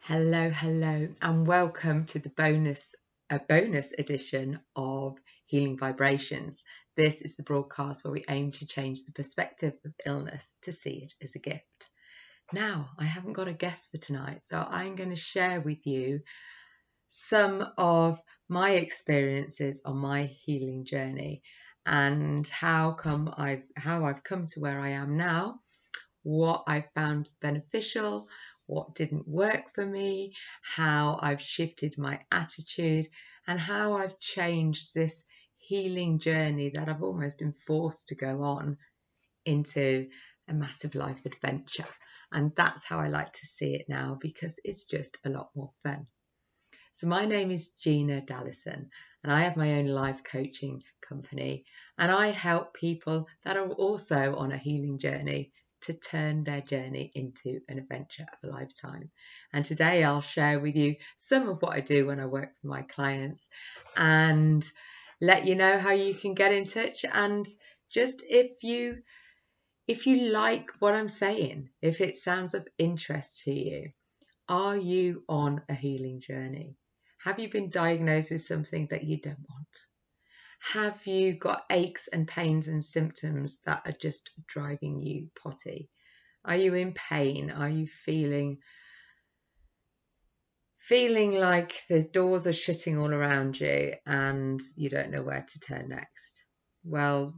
Hello, and welcome to the bonus edition of Healing Vibrations. This is the broadcast where we aim to change the perspective of illness to see it as a gift. Now, I haven't got a guest for tonight, so I'm going to share with you some of my experiences on my healing journey and how I've come to where I am now, what I found beneficial, what didn't work for me, how I've shifted my attitude, and how I've changed this healing journey that I've almost been forced to go on into a massive life adventure. And that's how I like to see it now, because it's just a lot more fun. So my name is Gina Dallison, and I have my own life coaching company, and I help people that are also on a healing journey to turn their journey into an adventure of a lifetime. And today I'll share with you some of what I do when I work with my clients and let you know how you can get in touch. And just if you like what I'm saying, if it sounds of interest to you, are you on a healing journey? Have you been diagnosed with something that you don't want? Have you got aches and pains and symptoms that are just driving you potty? Are you in pain? Are you feeling like the doors are shutting all around you and you don't know where to turn next? Well,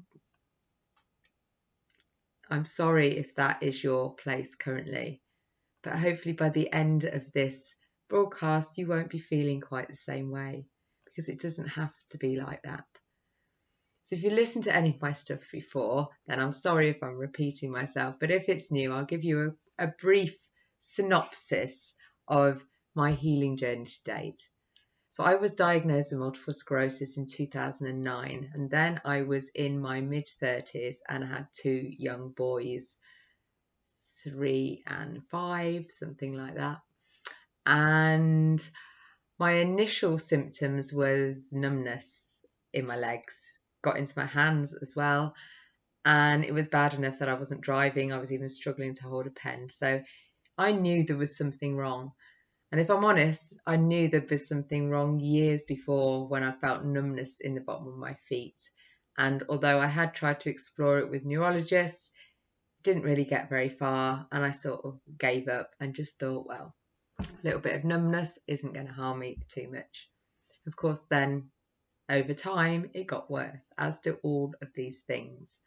I'm sorry if that is your place currently, but hopefully by the end of this broadcast you won't be feeling quite the same way, because it doesn't have to be like that. So if you listened to any of my stuff before, then I'm sorry if I'm repeating myself, but if it's new, I'll give you a brief synopsis of my healing journey to date. So I was diagnosed with multiple sclerosis in 2009, and then I was in my mid-30s and I had two young boys, 3 and 5, something like that. And my initial symptoms was numbness in my legs, got into my hands as well, and it was bad enough that I wasn't driving. I was even struggling to hold a pen. So I knew there was something wrong. And if I'm honest, I knew there was something wrong years before, when I felt numbness in the bottom of my feet. And although I had tried to explore it with neurologists, didn't really get very far, and I sort of gave up and just thought, well, a little bit of numbness isn't going to harm me too much. Of course, then over time it got worse, as do all of these things.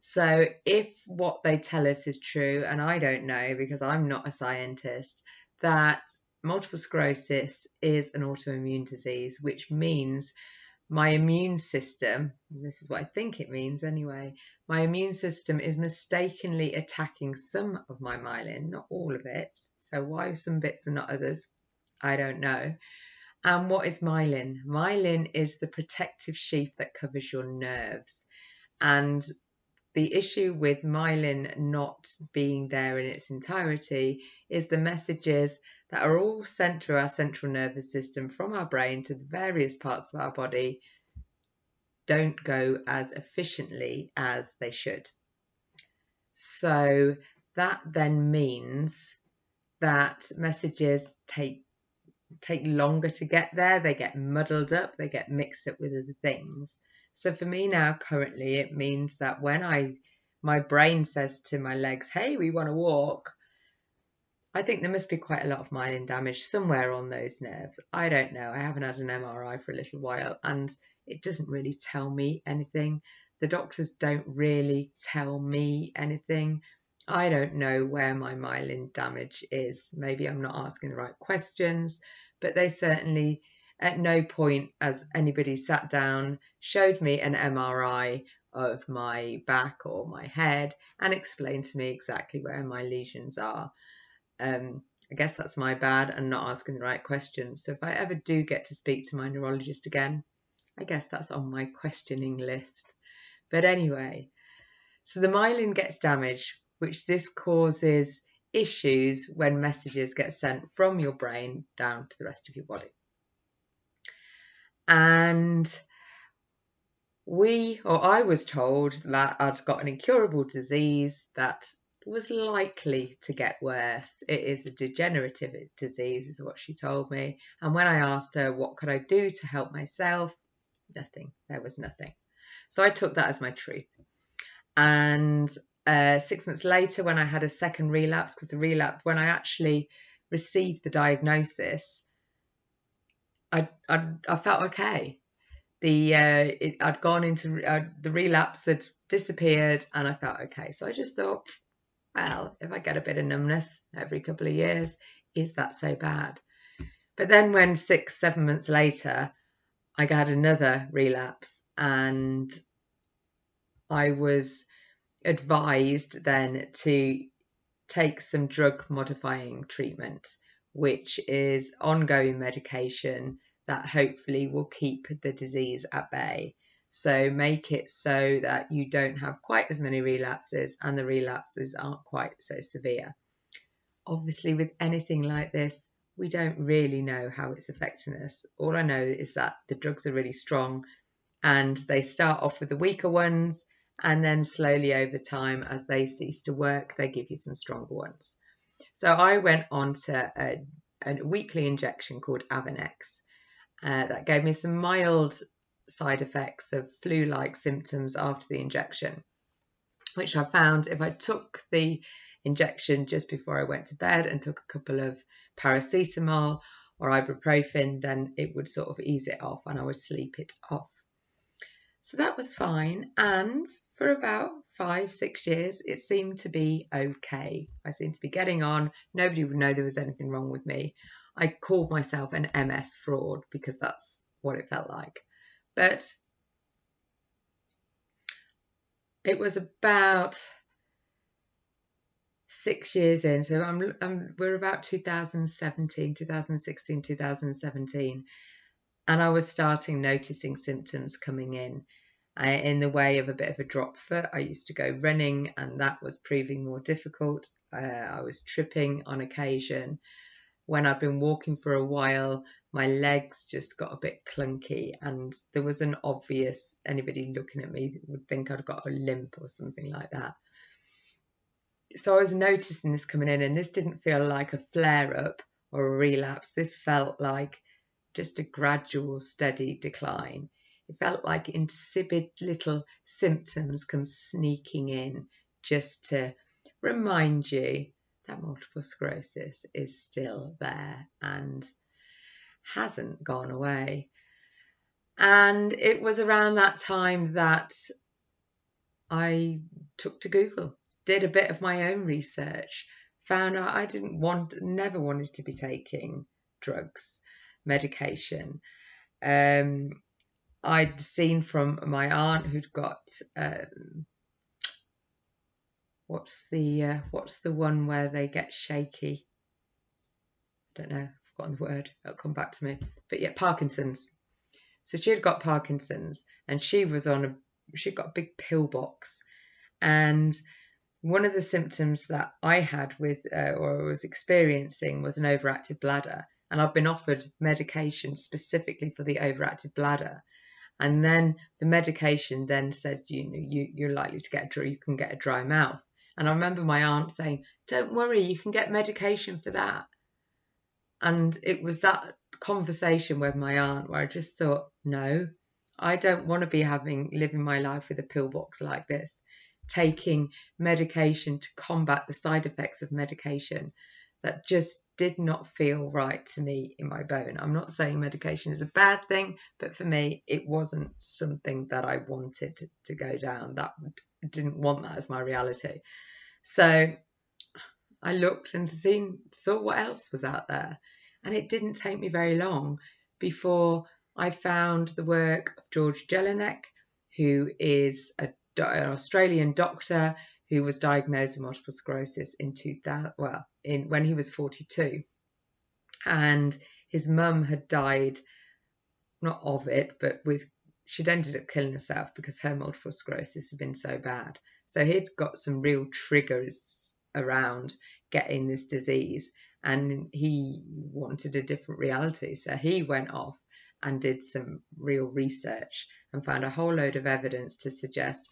So if what they tell us is true, and I don't know because I'm not a scientist, that multiple sclerosis is an autoimmune disease, which means my immune system, this is what I think it means anyway, my immune system is mistakenly attacking some of my myelin, not all of it. So why some bits and not others, I don't know. And what is myelin? Myelin is the protective sheath that covers your nerves. And the issue with myelin not being there in its entirety is the messages that are all sent through our central nervous system from our brain to the various parts of our body don't go as efficiently as they should. So that then means that messages take longer to get there. They get muddled up, they get mixed up with other things. So for me now, currently, it means that when my brain says to my legs, hey, we want to walk, I think there must be quite a lot of myelin damage somewhere on those nerves. I don't know. I haven't had an MRI for a little while, and it doesn't really tell me anything. The doctors don't really tell me anything. I don't know where my myelin damage is. Maybe I'm not asking the right questions, but they certainly at no point has anybody sat down, showed me an MRI of my back or my head and explained to me exactly where my lesions are. I guess that's my bad and not asking the right questions. So if I ever do get to speak to my neurologist again, I guess that's on my questioning list. But anyway, so the myelin gets damaged, which this causes issues when messages get sent from your brain down to the rest of your body. And I was told that I'd got an incurable disease that was likely to get worse. It is a degenerative disease, is what she told me. And when I asked her what could I do to help myself, nothing. There was nothing. So I took that as my truth. And 6 months later, when I had a second relapse, because the relapse, when I actually received the diagnosis, I felt okay. I'd gone into the relapse had disappeared, and I felt okay. So I just thought, well, if I get a bit of numbness every couple of years, is that so bad? But then when 6-7 months later, I had another relapse, and I was advised then to take some drug modifying treatment, which is ongoing medication that hopefully will keep the disease at bay. So make it so that you don't have quite as many relapses, and the relapses aren't quite so severe. Obviously, with anything like this, we don't really know how it's affecting us. All I know is that the drugs are really strong, and they start off with the weaker ones, and then slowly over time, as they cease to work, they give you some stronger ones. So I went on to a weekly injection called Avonex that gave me some mild side effects of flu-like symptoms after the injection, which I found if I took the injection just before I went to bed and took a couple of paracetamol or ibuprofen, then it would sort of ease it off and I would sleep it off. So that was fine, and for about 5-6 years it seemed to be okay. I seemed to be getting on. Nobody would know there was anything wrong with me. I called myself an MS fraud because that's what it felt like. But it was about 6 years in, so we're about 2016, 2017, and I was starting noticing symptoms coming in the way of a bit of a drop foot. I used to go running, and that was proving more difficult. I was tripping on occasion. When I'd been walking for a while, my legs just got a bit clunky, and there was an obvious, anybody looking at me would think I'd got a limp or something like that. So I was noticing this coming in, and this didn't feel like a flare-up or a relapse. This felt like just a gradual, steady decline. It felt like insipid little symptoms come sneaking in just to remind you that multiple sclerosis is still there and hasn't gone away. And it was around that time that I took to Google, did a bit of my own research, found out I never wanted to be taking drugs, medication. I'd seen from my aunt who'd got what's the one where they get shaky? I don't know, I've forgotten the word. It'll come back to me. But yeah, Parkinson's. So she had got Parkinson's, and she'd got a big pill box, and one of the symptoms that I had with or was experiencing was an overactive bladder, and I've been offered medication specifically for the overactive bladder. And then the medication then said, you're likely to you can get a dry mouth. And I remember my aunt saying, don't worry, you can get medication for that. And it was that conversation with my aunt where I just thought, no, I don't want to be living my life with a pill box like this, taking medication to combat the side effects of medication that just did not feel right to me in my bone. I'm not saying medication is a bad thing, but for me, it wasn't something that I wanted to go down. Didn't want that as my reality. So I looked and saw what else was out there. And it didn't take me very long before I found the work of George Jelinek, who is an Australian doctor who was diagnosed with multiple sclerosis when he was 42. And his mum had died, not of it, but she'd ended up killing herself because her multiple sclerosis had been so bad. So he'd got some real triggers around getting this disease, and he wanted a different reality. So he went off and did some real research and found a whole load of evidence to suggest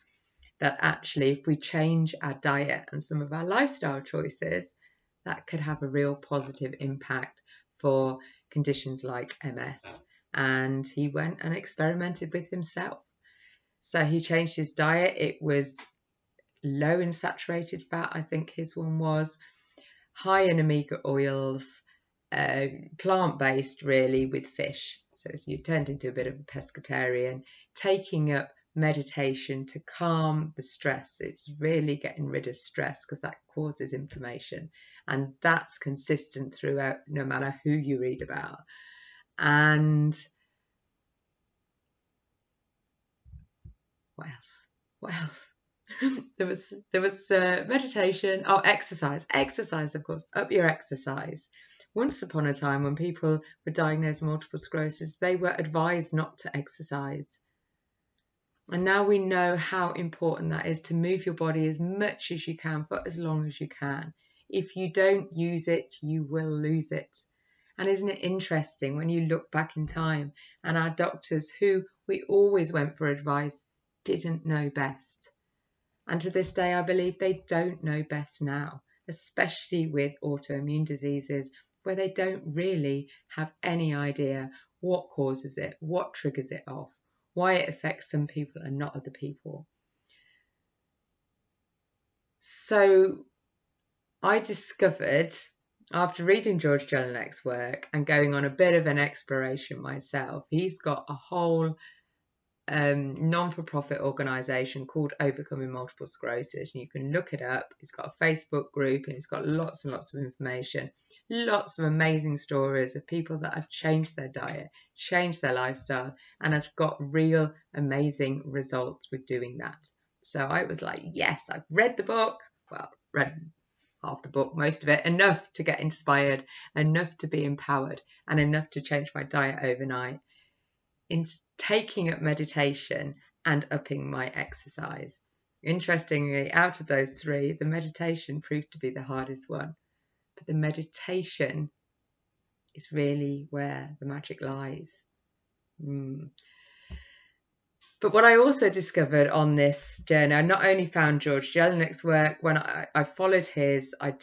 that actually if we change our diet and some of our lifestyle choices, that could have a real positive impact for conditions like MS. And he went and experimented with himself. So he changed his diet. It was low in saturated fat, I think his one was, high in omega oils, plant-based really with fish. So you turned into a bit of a pescatarian, taking up meditation to calm the stress. It's really getting rid of stress because that causes inflammation, and that's consistent throughout no matter who you read about. And what else? There was meditation. Oh, exercise, of course. Up your exercise. Once upon a time, when people were diagnosed with multiple sclerosis, they were advised not to exercise. And now we know how important that is, to move your body as much as you can for as long as you can. If you don't use it, you will lose it. And isn't it interesting when you look back in time and our doctors, who we always went for advice, didn't know best. And to this day, I believe they don't know best now, especially with autoimmune diseases, where they don't really have any idea what causes it, what triggers it off, why it affects some people and not other people. So I discovered, after reading George Jelinek's work and going on a bit of an exploration myself, he's got a whole non-for-profit organisation called Overcoming Multiple Sclerosis, and you can look it up. He's got a Facebook group and he's got lots and lots of information, lots of amazing stories of people that have changed their diet, changed their lifestyle, and have got real amazing results with doing that. So I was like, yes, I've read the book. Well, read half the book, most of it, enough to get inspired, enough to be empowered, and enough to change my diet overnight, in taking up meditation and upping my exercise. Interestingly, out of those three, the meditation proved to be the hardest one. But the meditation is really where the magic lies. But what I also discovered on this journey, I not only found George Jelinek's work. When I followed his, I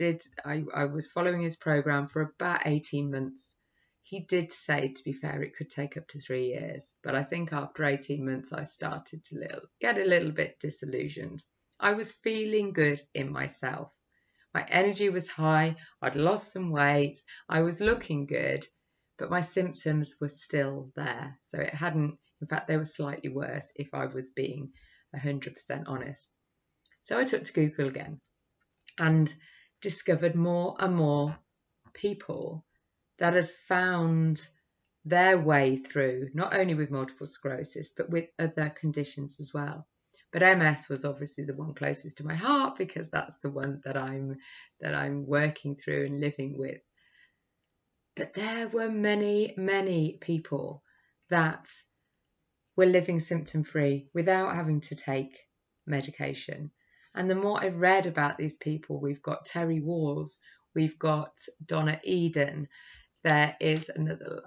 was following his program for about 18 months. He did say, to be fair, it could take up to 3 years. But I think after 18 months, I started to get a little bit disillusioned. I was feeling good in myself. My energy was high. I'd lost some weight. I was looking good, but my symptoms were still there. So it hadn't, in fact, they were slightly worse if I was being 100% honest. So I took to Google again and discovered more and more people that had found their way through, not only with multiple sclerosis, but with other conditions as well. But MS was obviously the one closest to my heart, because that's the one that I'm working through and living with. But there were many, many people that were living symptom-free without having to take medication. And the more I read about these people, we've got Terry Walls, we've got Donna Eden, there is another,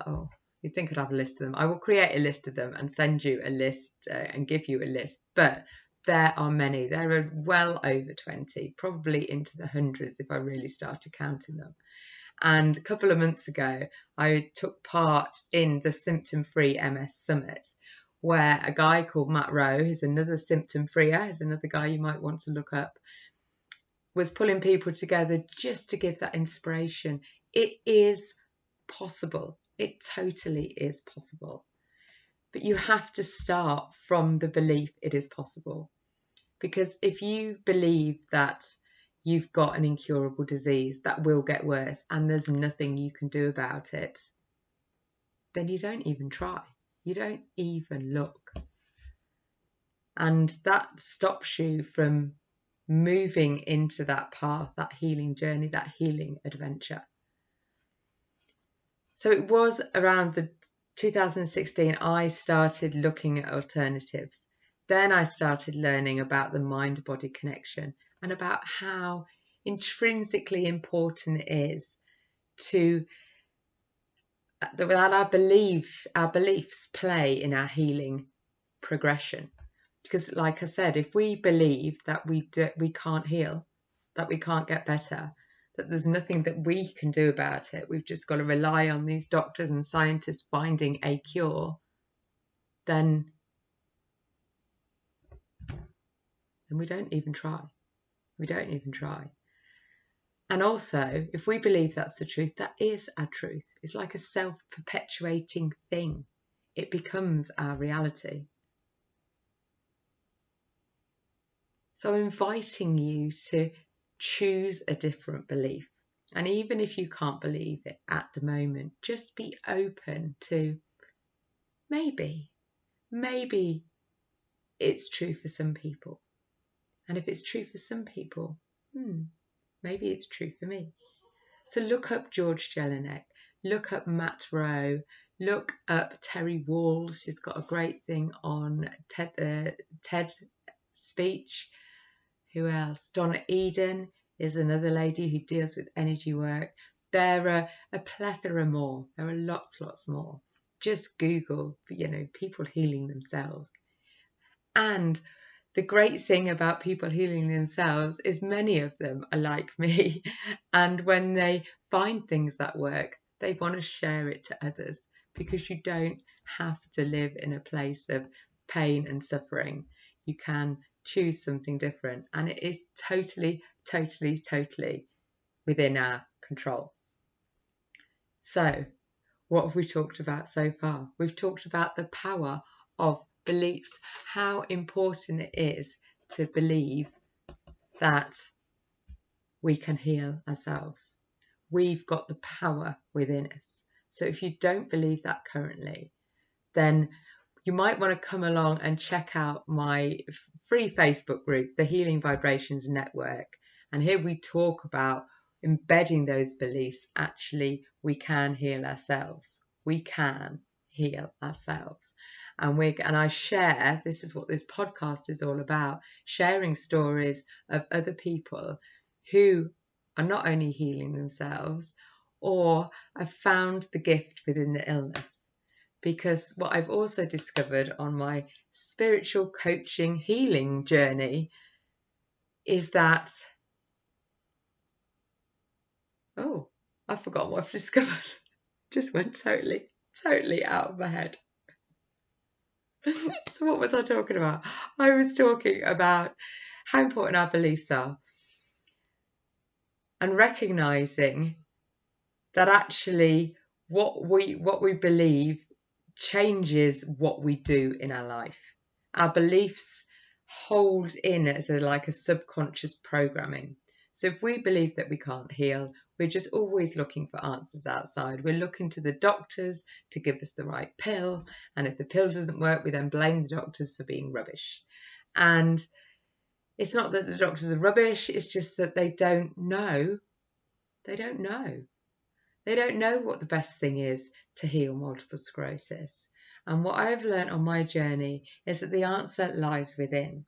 you'd think I'd have a list of them. I will create a list of them and send you a list and give you a list. But there are many. There are well over 20, probably into the hundreds if I really started counting them. And a couple of months ago, I took part in the Symptom-Free MS Summit, where a guy called Matt Rowe, who's another symptom-freer, is another guy you might want to look up, was pulling people together just to give that inspiration. It is possible. It totally is possible. But you have to start from the belief it is possible. Because if you believe that you've got an incurable disease that will get worse and there's nothing you can do about it, then you don't even try. You don't even look. And that stops you from moving into that path, that healing journey, that healing adventure. So it was around the 2016 I started looking at alternatives. Then I started learning about the mind-body connection and about how intrinsically important it is to that our beliefs play in our healing progression. Because like I said, if we believe that we can't heal, that we can't get better, that there's nothing that we can do about it, we've just got to rely on these doctors and scientists finding a cure, then we don't even try. We don't even try. And also, if we believe that's the truth, that is our truth. It's like a self-perpetuating thing. It becomes our reality. So I'm inviting you to choose a different belief. And even if you can't believe it at the moment, just be open to maybe it's true for some people. And if it's true for some people, maybe it's true for me. So look up George Jelinek, look up Matt Rowe, look up Terry Walls. She's got a great thing on TED speech. Who else? Donna Eden is another lady who deals with energy work. There are a plethora more. There are lots more. Just Google, people healing themselves. And the great thing about people healing themselves is many of them are like me. And when they find things that work, they want to share it to others, because you don't have to live in a place of pain and suffering. You can choose something different, and it is totally within our control. So what have we talked about so far? We've talked about the power of beliefs, how important it is to believe that we can heal ourselves. We've got the power within us. So if you don't believe that currently, then you might want to come along and check out my free Facebook group, the Healing Vibrations Network. And here we talk about embedding those beliefs. Actually, we can heal ourselves. We can heal ourselves. And I share, this is what this podcast is all about, sharing stories of other people who are not only healing themselves or have found the gift within the illness. Because what I've also discovered on my spiritual coaching healing journey is that, I forgot what I've discovered. Just went totally out of my head. So what was I talking about? I was talking about how important our beliefs are, and recognizing that actually what we believe changes what we do in our life. Our beliefs hold in as like a subconscious programming. So if we believe that we can't heal, we're just always looking for answers outside. We're looking to the doctors to give us the right pill. And if the pill doesn't work, we then blame the doctors for being rubbish. And it's not that the doctors are rubbish. It's just that they don't know. They don't know. They don't know what the best thing is to heal multiple sclerosis. And what I've learned on my journey is that the answer lies within.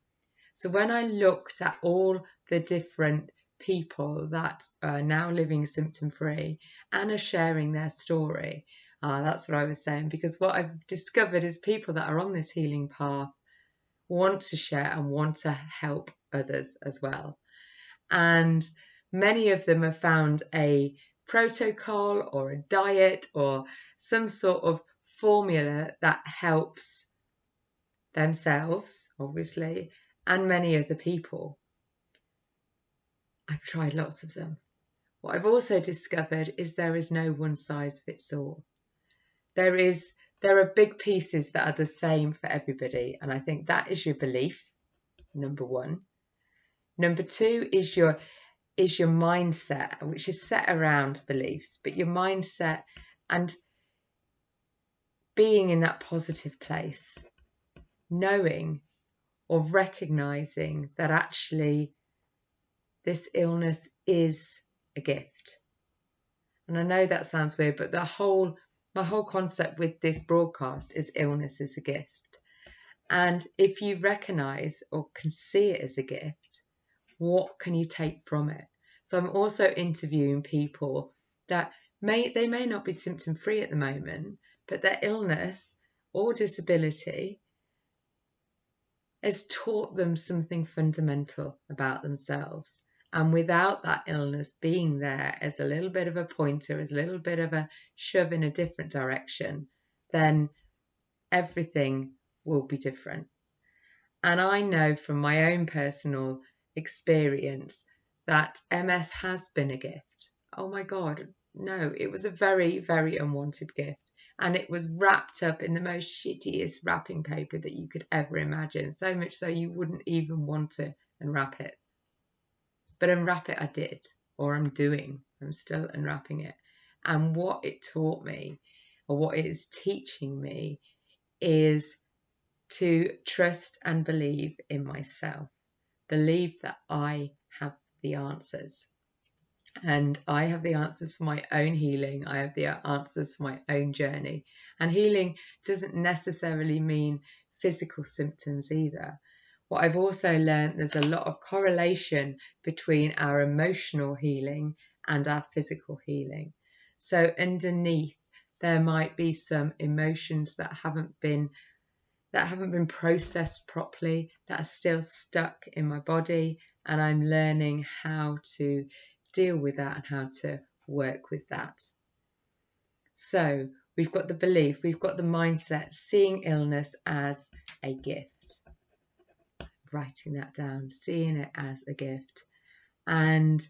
So when I looked at all the different people that are now living symptom-free and are sharing their story, that's what I was saying, because what I've discovered is people that are on this healing path want to share and want to help others as well. And many of them have found a protocol or a diet or some sort of formula that helps themselves, obviously, and many other people. I've tried lots of them. What I've also discovered is there is no one size fits all. There are big pieces that are the same for everybody, and I think that is your belief, number one. Number two is your mindset, which is set around beliefs, but your mindset and being in that positive place, knowing or recognizing that actually this illness is a gift. And I know that sounds weird, but my whole concept with this broadcast is illness is a gift. And if you recognize or can see it as a gift, what can you take from it? So I'm also interviewing people that may not be symptom free at the moment, but their illness or disability has taught them something fundamental about themselves. And without that illness being there as a little bit of a pointer, as a little bit of a shove in a different direction, then everything will be different. And I know from my own personal experience that MS has been a gift. Oh my God, no, it was a very, very unwanted gift. And it was wrapped up in the most shittiest wrapping paper that you could ever imagine. So much so you wouldn't even want to unwrap it. But unwrap it I did, or I'm doing. I'm still unwrapping it. And what it taught me, or what it is teaching me, is to trust and believe in myself. Believe that I have the answers. And I have the answers for my own healing. I have the answers for my own journey. And healing doesn't necessarily mean physical symptoms either. What I've also learned, there's a lot of correlation between our emotional healing and our physical healing. So underneath, there might be some emotions that haven't been processed properly, that are still stuck in my body, and I'm learning how to deal with that and how to work with that. So we've got the belief, we've got the mindset, seeing illness as a gift. Writing that down, seeing it as a gift. And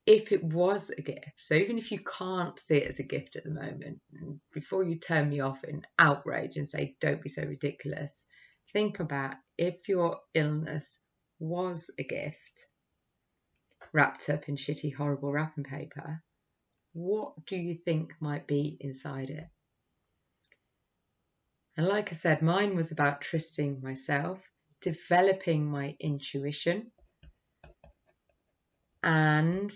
if it was a gift, so even if you can't see it as a gift at the moment, before you turn me off in outrage and say, don't be so ridiculous, think about if your illness was a gift wrapped up in shitty, horrible wrapping paper, what do you think might be inside it? And like I said, mine was about trusting myself, developing my intuition, and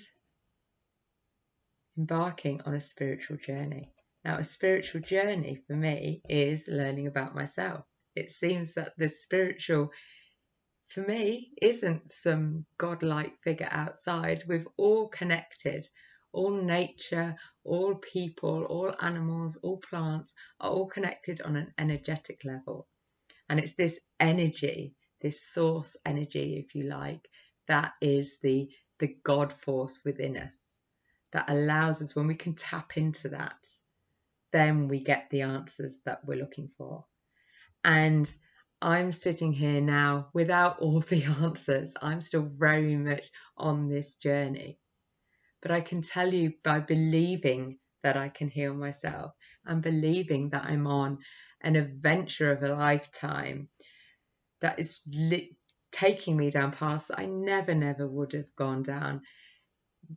embarking on a spiritual journey. Now, a spiritual journey for me is learning about myself. It seems that the spiritual, for me, isn't some godlike figure outside. We're all connected. All nature, all people, all animals, all plants are all connected on an energetic level. And it's this energy, this source energy, if you like, that is the God force within us, that allows us, when we can tap into that, then we get the answers that we're looking for. And I'm sitting here now without all the answers. I'm still very much on this journey. But I can tell you, by believing that I can heal myself and believing that I'm on an adventure of a lifetime that is taking me down paths that I never would have gone down,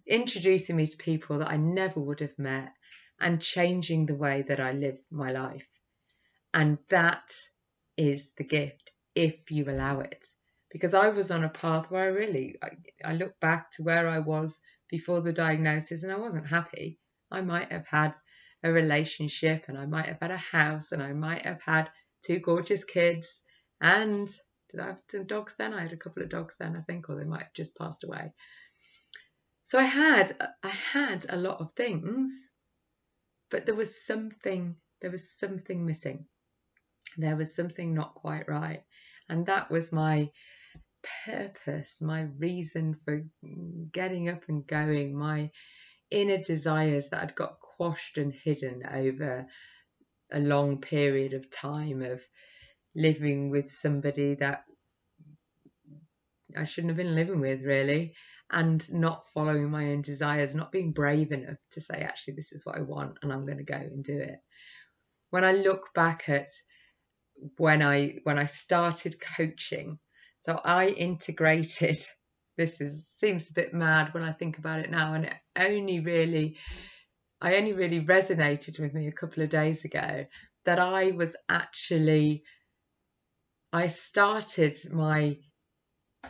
introducing me to people that I never would have met, and changing the way that I live my life. And that is the gift, if you allow it. Because I was on a path where I look back to where I was before the diagnosis, and I wasn't happy. I might have had a relationship, and I might have had a house, and I might have had 2 gorgeous kids. And did I have 2 dogs then? I had a couple of dogs then, I think, or they might have just passed away. So I had a lot of things, but there was something missing. There was something not quite right. And that was my purpose, my reason for getting up and going, my inner desires that had got quashed and hidden over a long period of time of living with somebody that I shouldn't have been living with, really, and not following my own desires, not being brave enough to say, actually, this is what I want and I'm going to go and do it. When I look back at when I started coaching, so I integrated, seems a bit mad when I think about it now, and it only really resonated with me a couple of days ago, that I started my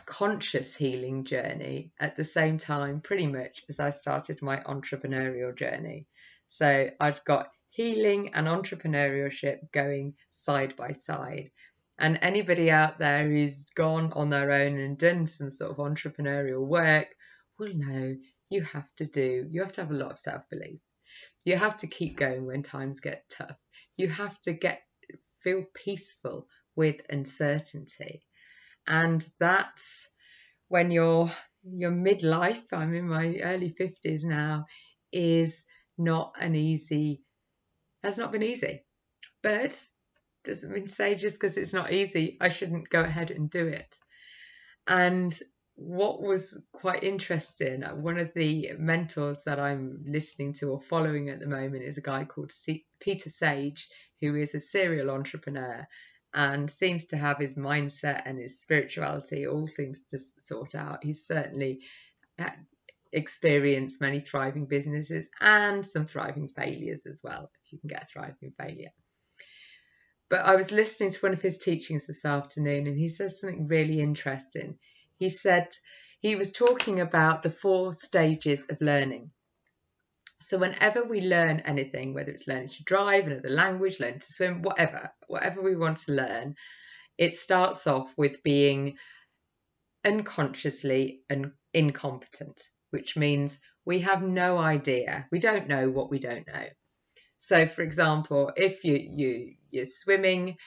conscious healing journey at the same time pretty much as I started my entrepreneurial journey. So I've got healing and entrepreneurship going side by side. And anybody out there who's gone on their own and done some sort of entrepreneurial work will know you have to have a lot of self-belief. You have to keep going when times get tough. You have to feel peaceful with uncertainty. And that's when your midlife, I'm in my early 50s now, is not an easy, has not been easy. But doesn't mean to say just because it's not easy, I shouldn't go ahead and do it. And what was quite interesting, one of the mentors that I'm listening to or following at the moment is a guy called Peter Sage, who is a serial entrepreneur and seems to have his mindset and his spirituality all seems to sort out. He's certainly experienced many thriving businesses and some thriving failures as well, if you can get a thriving failure. But I was listening to one of his teachings this afternoon, and he said something really interesting. He said he was talking about the 4 stages of learning. So whenever we learn anything, whether it's learning to drive, another language, learning to swim, whatever we want to learn, it starts off with being unconsciously incompetent, which means we have no idea. We don't know what we don't know. So, for example, if you're swimming,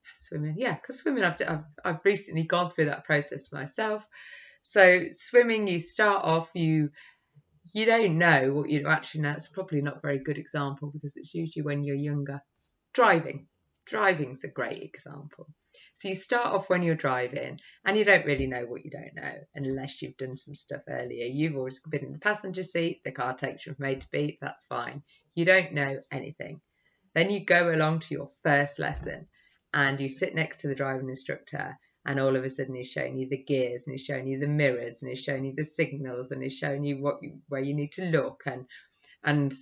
because swimming, I've recently gone through that process myself. So, swimming, you start off, you don't know what you actually know. It's probably not a very good example because it's usually when you're younger. Driving's a great example. So you start off when you're driving and you don't really know what you don't know unless you've done some stuff earlier. You've always been in the passenger seat, the car takes you from A to B, that's fine. You don't know anything. Then you go along to your first lesson and you sit next to the driving instructor and all of a sudden he's showing you the gears and he's showing you the mirrors and he's showing you the signals and he's showing you where you need to look and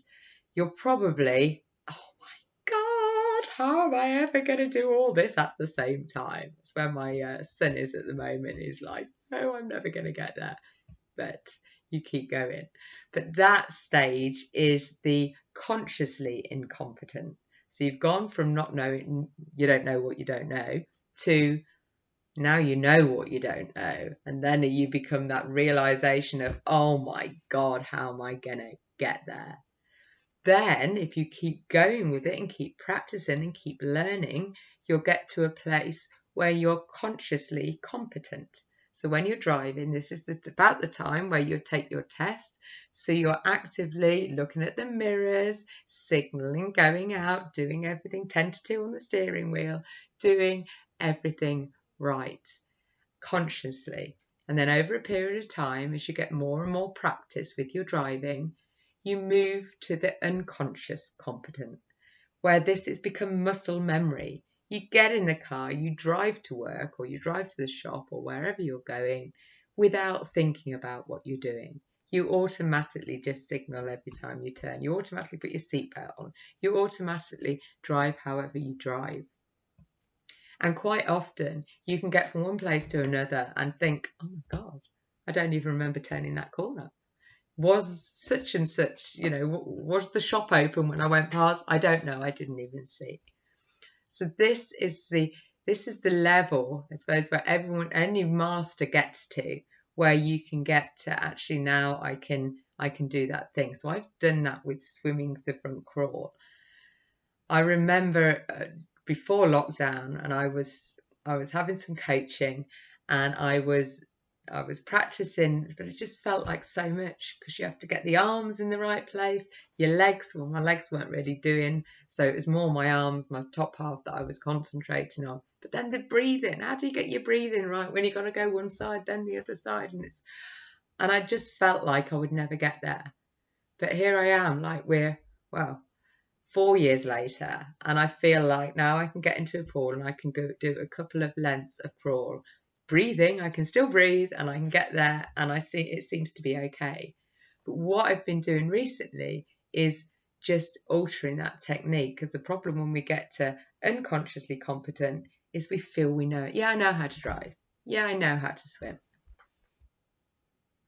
you're probably, oh my God, how am I ever going to do all this at the same time? It's where my son is at the moment. He's like, no, I'm never going to get there. But you keep going. But that stage is the consciously incompetent. So you've gone from not knowing, you don't know what you don't know, to now you know what you don't know. And then you become that realization of, oh my God, how am I going to get there? Then if you keep going with it and keep practicing and keep learning, you'll get to a place where you're consciously competent. So when you're driving, this is about the time where you take your test. So you're actively looking at the mirrors, signaling, going out, doing everything 10 to 2 on the steering wheel, doing everything right, consciously. And then over a period of time, as you get more and more practice with your driving, you move to the unconscious competent, where this has become muscle memory. You get in the car, you drive to work or you drive to the shop or wherever you're going without thinking about what you're doing. You automatically just signal every time you turn. You automatically put your seatbelt on. You automatically drive however you drive. And quite often you can get from one place to another and think, oh my God, I don't even remember turning that corner. Was such and such, was the shop open when I went past? I don't know. I didn't even see. So this is the level, I suppose, where any master gets to, where you can get to actually now I can do that thing. So I've done that with swimming the front crawl. I remember before lockdown, and I was having some coaching, and I was practicing, but it just felt like so much because you have to get the arms in the right place, your legs. Well, my legs weren't really doing, so it was more my arms, my top half that I was concentrating on. But then the breathing, how do you get your breathing right when you've got to go one side, then the other side? And I just felt like I would never get there. But here I am, like 4 years later, and I feel like now I can get into a pool and I can go do a couple of lengths of crawl. Breathing, I can still breathe and I can get there and I see it seems to be okay. But what I've been doing recently is just altering that technique, because the problem when we get to unconsciously competent is we feel we know it. Yeah, I know how to drive. Yeah, I know how to swim.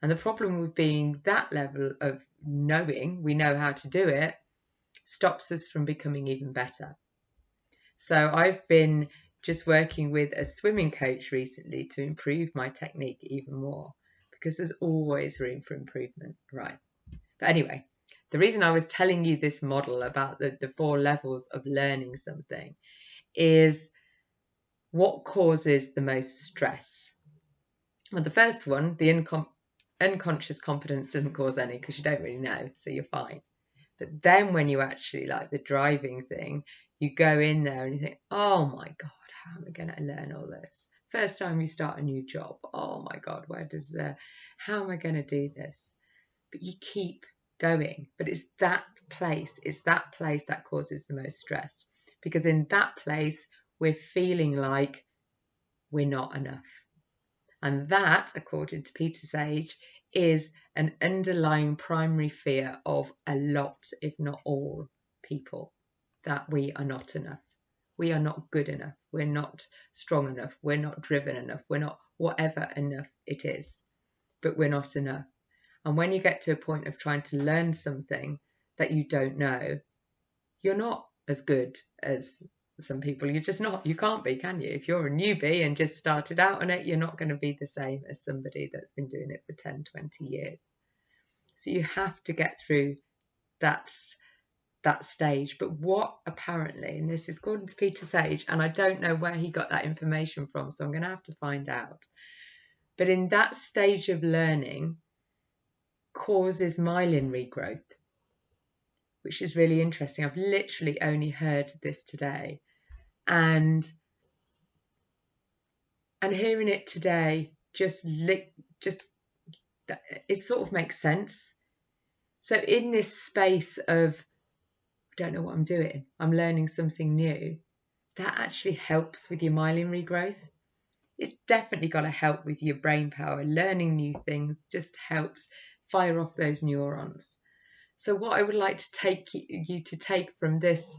And the problem with being that level of knowing we know how to do it stops us from becoming even better. So I've been just working with a swimming coach recently to improve my technique even more, because there's always room for improvement, right? But anyway, the reason I was telling you this model about the 4 levels of learning something is what causes the most stress. Well, the first one, the unconscious confidence, doesn't cause any because you don't really know, so you're fine. But then when you actually, like the driving thing, you go in there and you think, oh my God, how am I going to learn all this? First time you start a new job, oh my God, how am I going to do this? But you keep going. But it's that place that causes the most stress, because in that place, we're feeling like we're not enough. And that, according to Peter Sage, is an underlying primary fear of a lot, if not all, people, that we are not enough. We are not good enough. We're not strong enough. We're not driven enough. We're not whatever enough it is, but we're not enough. And when you get to a point of trying to learn something that you don't know, you're not as good as some people. You're just not. You can't be, can you? If you're a newbie and just started out on it, you're not going to be the same as somebody that's been doing it for 10, 20 years. So you have to get through that stage. But what apparently, and this is according to Peter Sage, and I don't know where he got that information from, so I'm going to have to find out. But in that stage of learning causes myelin regrowth, which is really interesting. I've literally only heard this today. And hearing it today it sort of makes sense. So in this space of, I don't know what I'm doing, I'm learning something new, that actually helps with your myelin regrowth. It's definitely got to help with your brain power. Learning new things just helps fire off those neurons. So what I would like to take you to take from this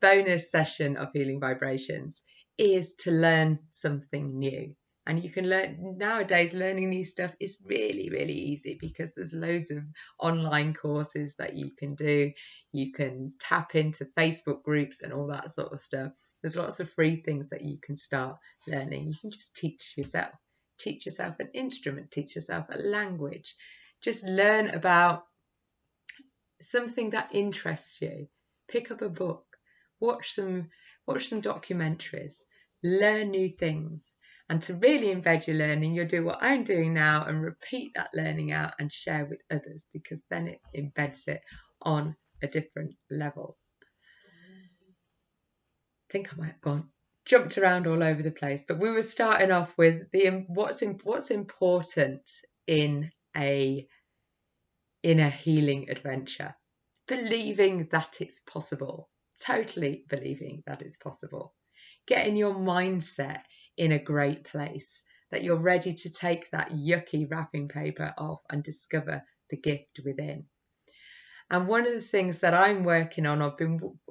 bonus session of Healing Vibrations is to learn something new. And you can learn nowadays, learning new stuff is really, really easy because there's loads of online courses that you can do. You can tap into Facebook groups and all that sort of stuff. There's lots of free things that you can start learning. You can just teach yourself an instrument, teach yourself a language, just learn about something that interests you. Pick up a book, watch some documentaries, learn new things. And to really embed your learning, you'll do what I'm doing now and repeat that learning out and share with others, because then it embeds it on a different level. I think I might have jumped around all over the place, but we were starting off with what's important in a healing adventure. Believing that it's possible, totally believing that it's possible. Getting your mindset in a great place, that you're ready to take that yucky wrapping paper off and discover the gift within. And one of the things that I'm working on,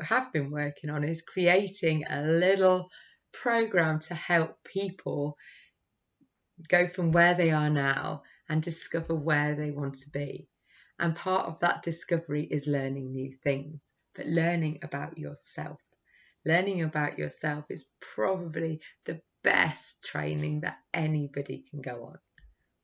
have been working on, is creating a little program to help people go from where they are now and discover where they want to be. And part of that discovery is learning new things, but learning about yourself. Learning about yourself is probably the best training that anybody can go on.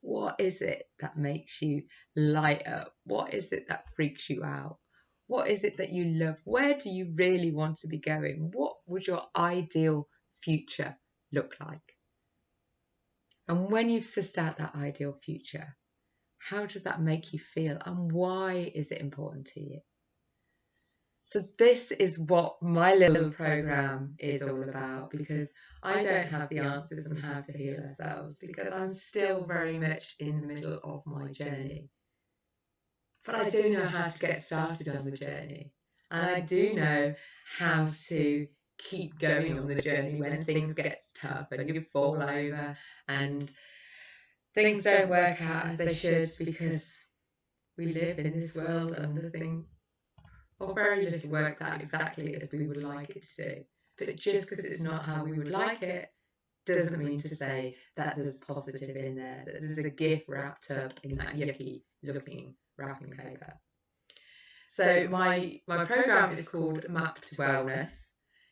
What is it that makes you light up? What is it that freaks you out? What is it that you love? Where do you really want to be going? What would your ideal future look like? And when you've sussed out that ideal future, how does that make you feel? And why is it important to you? So this is what my little program is all about, because I don't have the answers on how to heal ourselves, because I'm still very much in the middle of my journey. But I do know how to get started on the journey. And I do know how to keep going on the journey when things get tough and you fall over and things don't work out as they should, because we live in this world and nothing, or very little, works out exactly as we would like it to do. But just because it's not how we would like it doesn't mean to say that there's positive in there, that there's a gift wrapped up in that yucky looking wrapping paper. So my program is called Map to Wellness,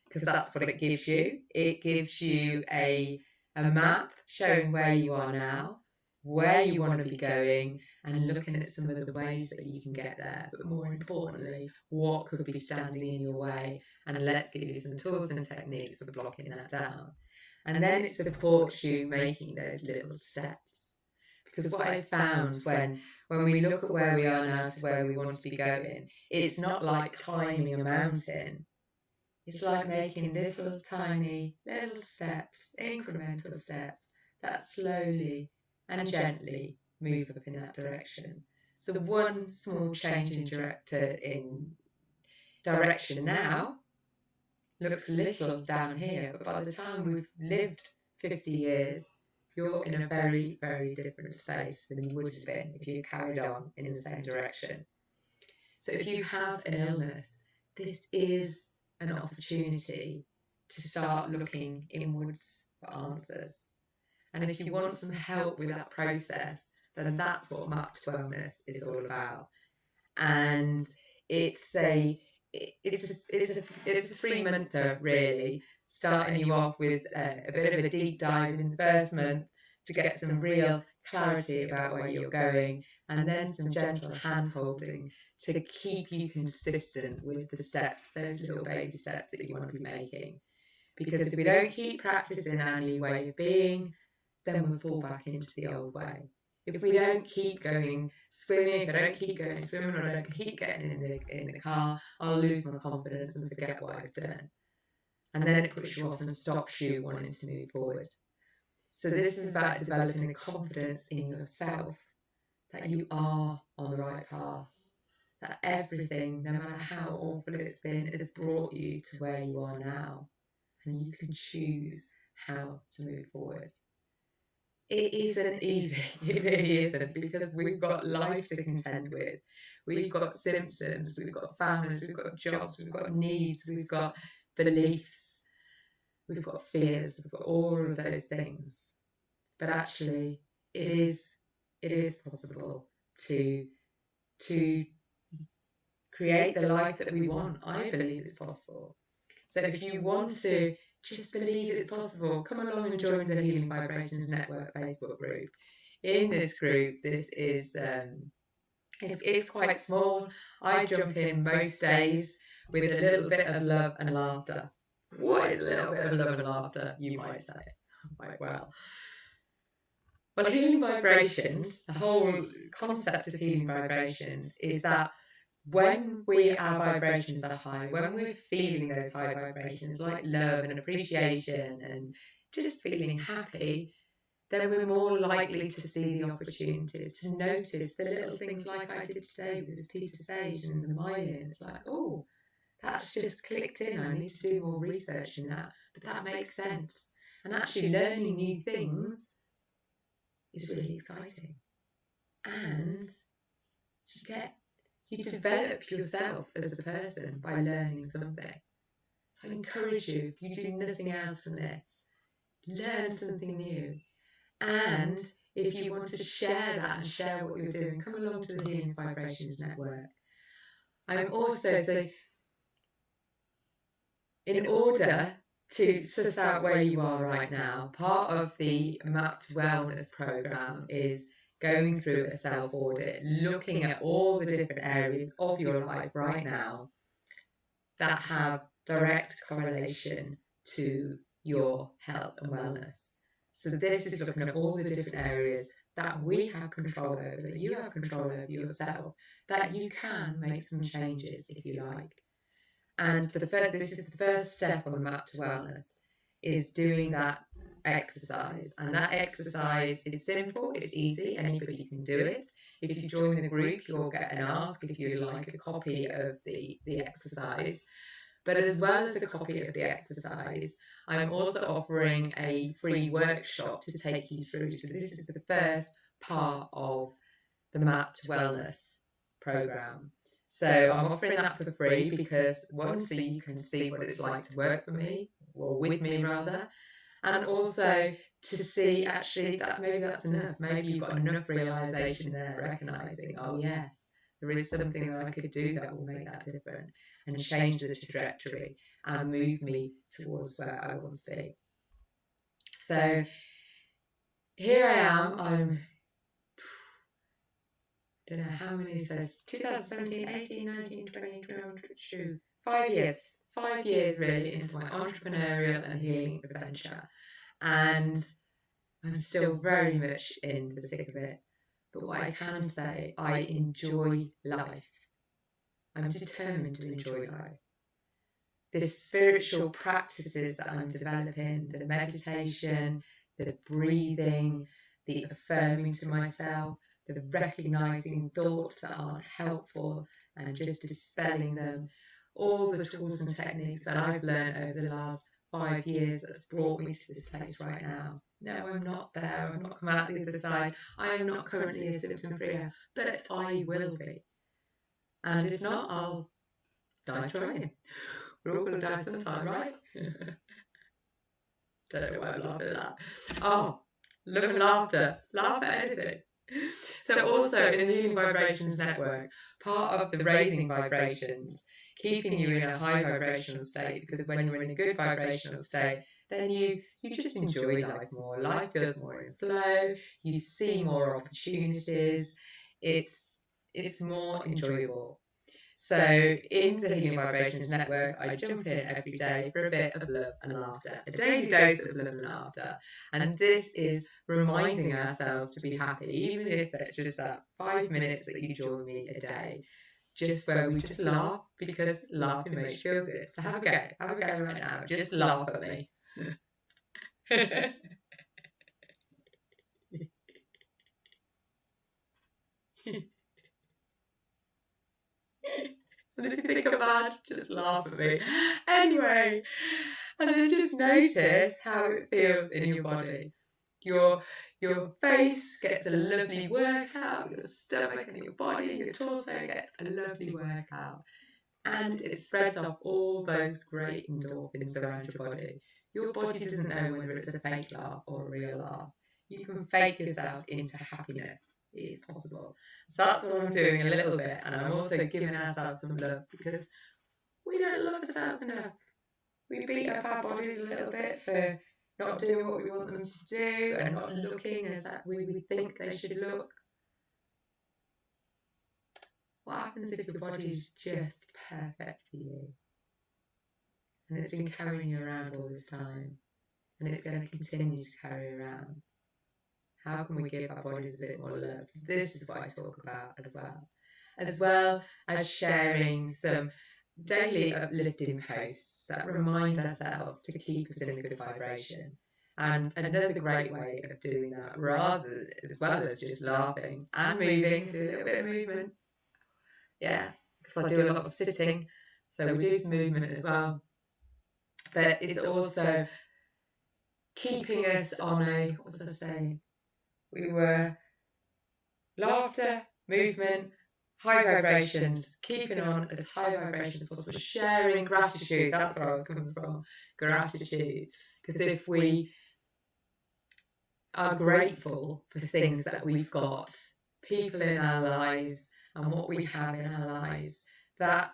because that's what it gives you. It gives you a map showing where you are now, where you want to be going, and looking at some of the ways that you can get there, but more importantly, what could be standing in your way, and let's give you some tools and techniques for blocking that down. And then it supports you making those little steps. because what I found when we look at where we are now to where we want to be going, it's not like climbing a mountain. It's like making little tiny little steps, incremental steps that slowly and gently move up in that direction. So one small change in direction now looks little down here, but by the time we've lived 50 years, you're in a very, very different space than you would have been if you carried on in the same direction. So if you have an illness, this is an opportunity to start looking inwards for answers. And if you want some help with that process, then that's what Mapped Wellness is all about. And it's a 3-monther, really, starting you off with a bit of a deep dive in the first month to get some real clarity about where you're going, and then some gentle hand-holding to keep you consistent with the steps, those little baby steps that you want to be making. Because if we don't keep practicing our new way of being, then we'll fall back into the old way. If we don't keep going swimming, if I don't keep going swimming, or I don't keep getting in the car, I'll lose my confidence and forget what I've done. And then it puts you off and stops you wanting to move forward. So this is about developing the confidence in yourself that you are on the right path, that everything, no matter how awful it's been, has brought you to where you are now, and you can choose how to move forward. It isn't easy, it really isn't, because we've got life to contend with. We've got symptoms, we've got families, we've got jobs, we've got needs, we've got beliefs, we've got fears, we've got all of those things. But actually, it is possible to create the life that we want. I believe it's possible. So if you want to just believe it's possible, come along and join the Healing Vibrations Network Facebook group. In this group, this is it's quite small. I jump in most days with a little bit of love and laughter. What is a little bit of love and laughter, you might say? Quite well. Well, healing vibrations, the whole concept of healing vibrations is that when our vibrations are high, when we're feeling those high vibrations like love and appreciation and just feeling happy, then we're more likely to see the opportunities, to notice the little things like I did today with this piece of sage and the myelin. It's like, oh, that's just clicked in. I need to do more research in that. But that makes sense. And actually learning new things is really exciting. And you develop yourself as a person by learning something. So I encourage you, if you do nothing else from this, learn something new. And if you want to share that and share what you're doing, come along to the Healing Vibrations Network. I'm also, so in order to suss out where you are right now, part of the Mapped Wellness program is going through a self-audit, looking at all the different areas of your life right now that have direct correlation to your health and wellness. So this is looking at all the different areas that we have control over, that you have control over yourself, that you can make some changes if you like. And this is the first step on the map to wellness, is doing that exercise. And that exercise is simple, it's easy, anybody can do it. If you join the group, you'll get an ask if you'd like a copy of the exercise. But as well as a copy of the exercise, I'm also offering a free workshop to take you through. So this is the first part of the Map to Wellness program. So I'm offering that for free because one, so you can see what it's like to work for me, or with me rather, and also to see actually that maybe that's enough. Maybe you've got enough realization there, recognizing, oh yes, there is something that I could do that will make that different and change the trajectory and move me towards where I want to be. So here I am, I don't know how many, so 2017, 18, 19, 20, 21, 5 years really into my entrepreneurial and healing adventure. And I'm still very much in the thick of it. But what I can say, I enjoy life. I'm determined to enjoy life. The spiritual practices that I'm developing, the meditation, the breathing, the affirming to myself, the recognizing thoughts that aren't helpful and just dispelling them, all the tools and techniques that I've learned over the last 5 years that's brought me to this place right now. No, I'm not there. I've not come out the other side. I am not currently a symptom-free, but I will be. And if not, I'll die trying. We're all going to die sometime, right? Don't know why I'm laughing at that. Oh, love and laughter. Laugh at anything. So also in the Healing Vibrations Network, part of the raising vibrations, keeping you in a high vibrational state, because when you're in a good vibrational state, then you just enjoy life more. Life feels more in flow. You see more opportunities. It's more enjoyable. So in the Healing Vibrations Network, I jump in every day for a bit of love and laughter, a daily dose of love and laughter. And this is reminding ourselves to be happy, even if it's just that 5 minutes that you join me a day, just where we just laugh, because laughing makes you feel good. So have a go right now. Just laugh at me. And if you think I'm bad, just laugh at me. Anyway, and then just notice how it feels in your body. Your face gets a lovely workout, your stomach and your body, your torso gets a lovely workout. And it spreads off all those great endorphins around your body. Your body doesn't know whether it's a fake laugh or a real laugh. You can fake yourself into happiness. It is possible. So that's what I'm doing a little bit, and I'm also giving ourselves some love, because we don't love ourselves enough. We beat up our bodies a little bit for not doing what we want them to do and not looking as that we think they should look. What happens if your body is just perfect for you? And it's been carrying you around all this time, and it's going to continue to carry you around. How can we give our bodies a bit more love? So this is what I talk about, as well as sharing some daily uplifting posts that remind ourselves to keep us in a good vibration. And another great way of doing that, as well as just laughing and moving, do a little bit of movement. Yeah, because I do a lot of sitting, so we do some movement as well. But it's also keeping us on a, what was I saying? We were laughter, movement, high vibrations, keeping on as high vibrations as possible, sharing gratitude. That's where I was coming from, gratitude. Because if we are grateful for things that we've got, people in our lives and what we have in our lives, that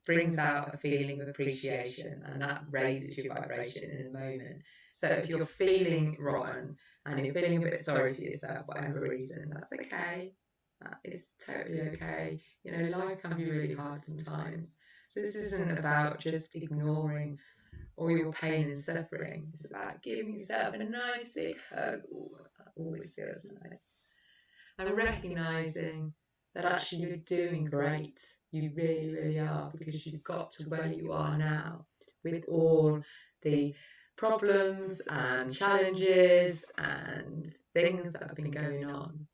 brings out a feeling of appreciation, and that raises your vibration in a moment. So if you're feeling rotten and you're feeling a bit sorry for yourself, whatever reason, that's okay. That is totally okay. You know, life can be really hard sometimes. So this isn't about just ignoring all your pain and suffering. It's about giving yourself a nice big hug. Ooh, that always feels nice. And recognizing that actually you're doing great. You really, really are, because you've got to where you are now with all the problems and challenges and things that have been going on.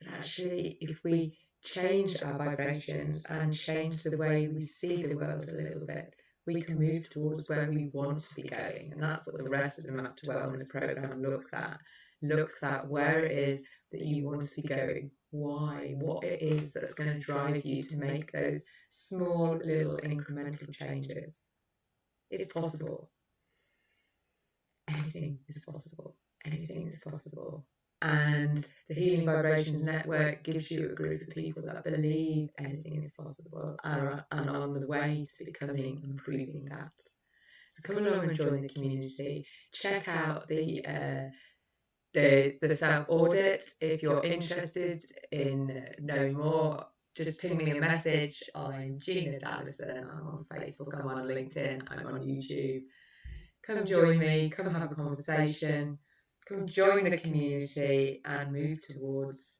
But actually, if we change our vibrations and change the way we see the world a little bit, we can move towards where we want to be going. And that's what the rest of the Map to Wellness program looks at where it is that you want to be going, why, what it is that's going to drive you to make those small little incremental changes. It's possible. Anything is possible. Anything is possible. And the Healing Vibrations Network gives you a group of people that believe anything is possible and are on the way to becoming and proving that. So come along and join the community. Check out the self-audit. If you're interested in knowing more, just ping me a message. I'm Gina Dallison. I'm on Facebook, I'm on LinkedIn, I'm on YouTube. Come join me, come have a conversation. Come join the community and move towards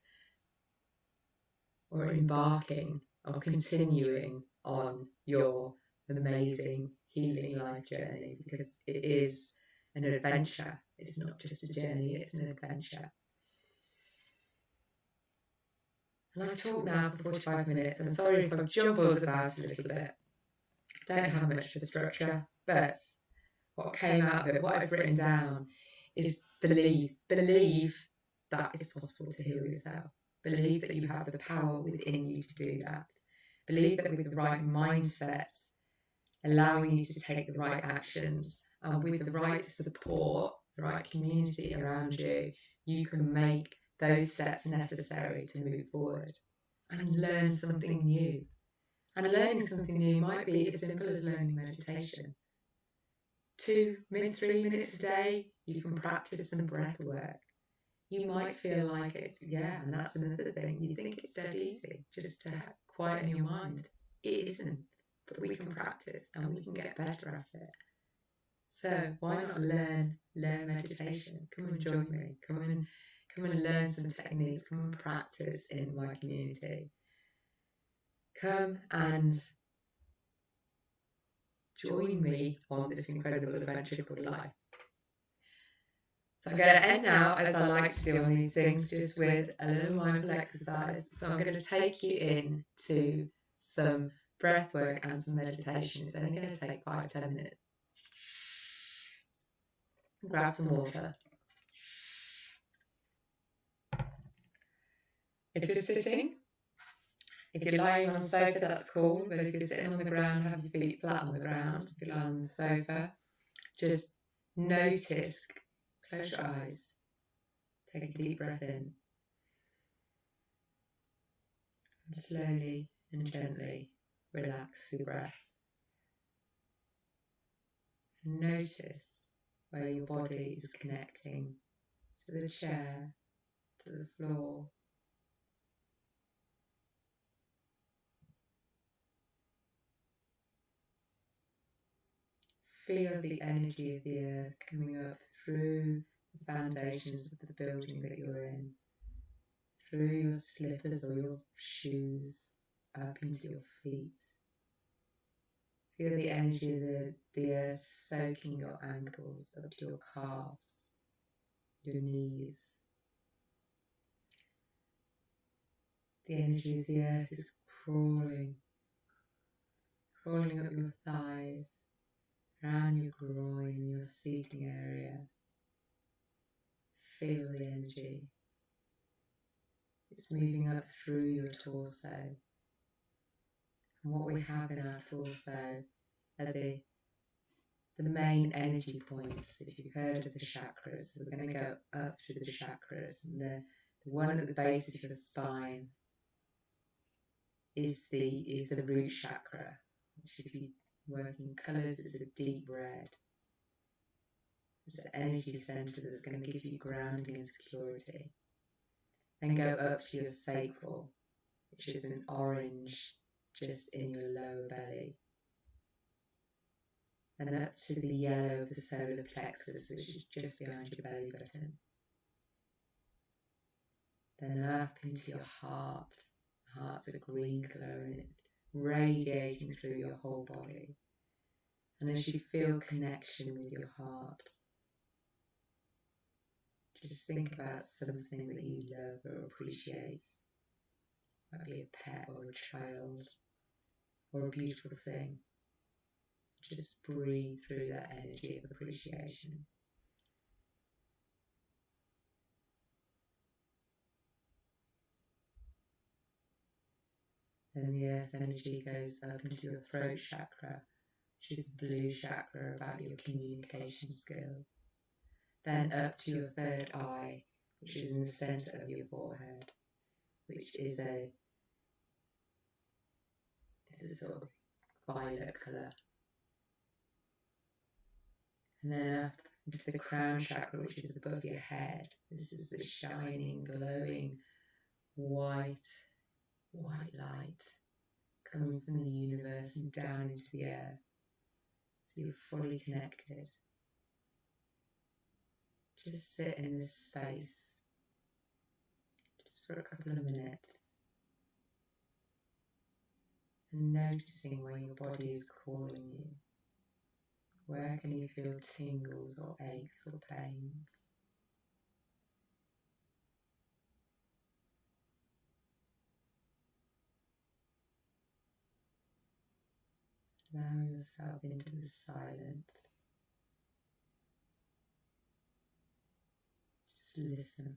or embarking or continuing on your amazing healing life journey, because it is an adventure. It's not just a journey, it's an adventure. And I've talked now for 45 minutes. I'm sorry if I've jumbled about a little bit. Don't have much of a structure, but what came out of it, what I've written down, is believe. Believe that it's possible to heal yourself. Believe that you have the power within you to do that. Believe that with the right mindsets, allowing you to take the right actions, and with the right support, the right community around you, you can make those steps necessary to move forward and learn something new. And learning something new might be as simple as learning meditation. 3 minutes a day, you can practice some breath work. You might feel like it, and that's another thing. You think it's dead easy just to quieten your mind. It isn't, but we can practice and we can get better at it. So why not learn meditation? Come and join me. Come and learn some techniques. Come and practice in my community. Come and join me on this incredible adventure called life. So I'm going to end now, as I like to do on these things, just with a little mindful exercise. So I'm going to take you into some breath work and some meditation. It's only going to take 5-10 minutes. Grab some water. If you're sitting, if you're lying on the sofa, that's cool. But if you're sitting on the ground, have your feet flat on the ground. If you're lying on the sofa, just notice, close your eyes, take a deep breath in, and slowly and gently relax your breath. Notice where your body is connecting to the chair, to the floor. Feel the energy of the earth coming up through the foundations of the building that you're in, through your slippers or your shoes, up into your feet. Feel the energy of the earth soaking your ankles up to your calves, your knees. The energy of the earth is crawling up your thighs, around your groin, your seating area. Feel the energy. It's moving up through your torso. And what we have in our torso are the main energy points. If you've heard of the chakras, so we're going to go up through the chakras. And the one at the base of your spine is the root chakra, which, if you work in colours, is a deep red. It's an energy centre that's going to give you grounding and security. Then go up to your sacral, which is an orange just in your lower belly. And up to the yellow of the solar plexus, which is just behind your belly button. Then up into your heart. The heart's a green colour and it radiating through your whole body. And as you feel connection with your heart, just think about something that you love or appreciate. It might be a pet or a child or a beautiful thing. Just breathe through that energy of appreciation. Then the earth energy goes up into your throat chakra, which is the blue chakra, about your communication skills. Then up to your third eye, which is in the centre of your forehead, which is a sort of violet colour. And then up into the crown chakra, which is above your head. This is the shining, glowing, white light coming from the universe and down into the earth. So you're fully connected. Just sit in this space, just for a couple of minutes, and noticing where your body is calling you. Where can you feel tingles or aches or pains? Allow yourself into the silence. Just listen.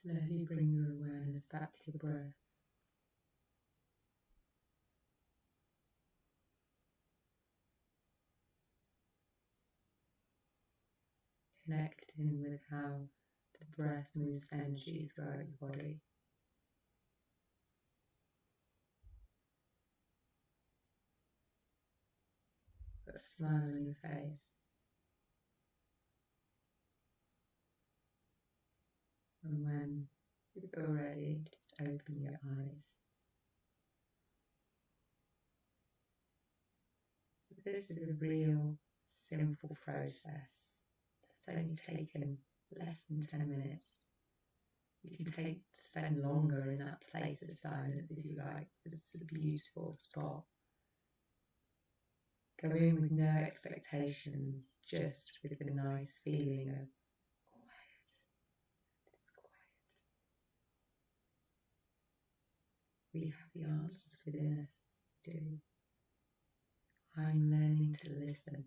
Slowly bring your awareness back to your breath. Connecting with how the breath moves energy throughout your body. Put a smile on your face. And when you feel ready, just open your eyes. So this is a real simple process that's only taken less than 10 minutes. You can spend longer in that place of silence if you like. It's a beautiful spot. Go in with no expectations, just with the nice feeling of quiet. It's quiet. We have the answers within us, do. I'm learning to listen.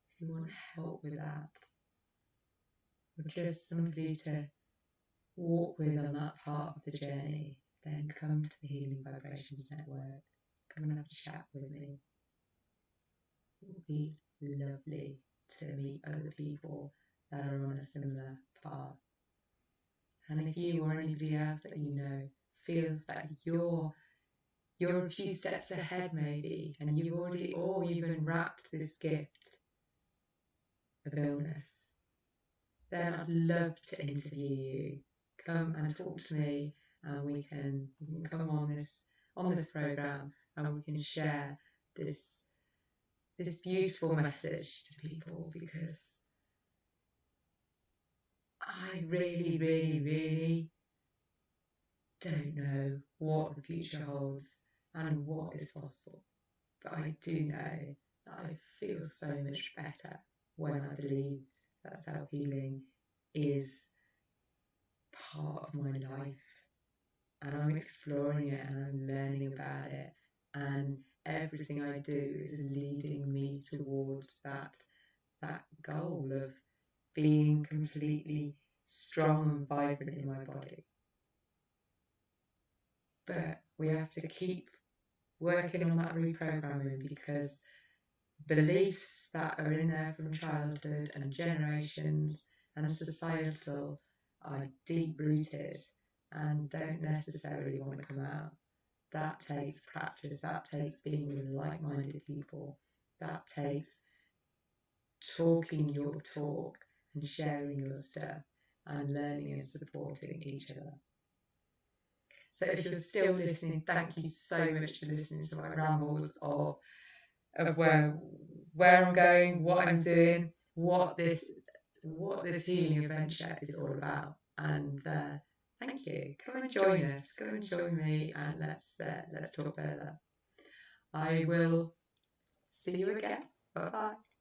If you want help with that, or just somebody to walk with on that part of the journey, then come to the Healing Vibrations Network. Come and have a chat with me. It would be lovely to meet other people that are on a similar path. And if you or anybody else that you know feels that you're a few steps ahead maybe, and you've already or you've unwrapped this gift of illness, then I'd love to interview you. Come and talk to me, and we can come on this program, and we can share this beautiful message to people, because I really, really, really don't know what the future holds and what is possible. But I do know that I feel so much better when I believe that self-healing is part of my life, and I'm exploring it and I'm learning about it, and everything I do is leading me towards that goal of being completely strong and vibrant in my body. But we have to keep working on that reprogramming, because beliefs that are in there from childhood and generations and societal are deep rooted and don't necessarily want to come out. That takes practice, that takes being with like-minded people, that takes talking your talk and sharing your stuff and learning and supporting each other. So if you're still listening, thank you so much for listening to my rambles of where I'm going, what I'm doing, what this healing adventure is all about. And thank you. Come and join us. Come and join me, and let's talk further. I will see you again. Bye bye.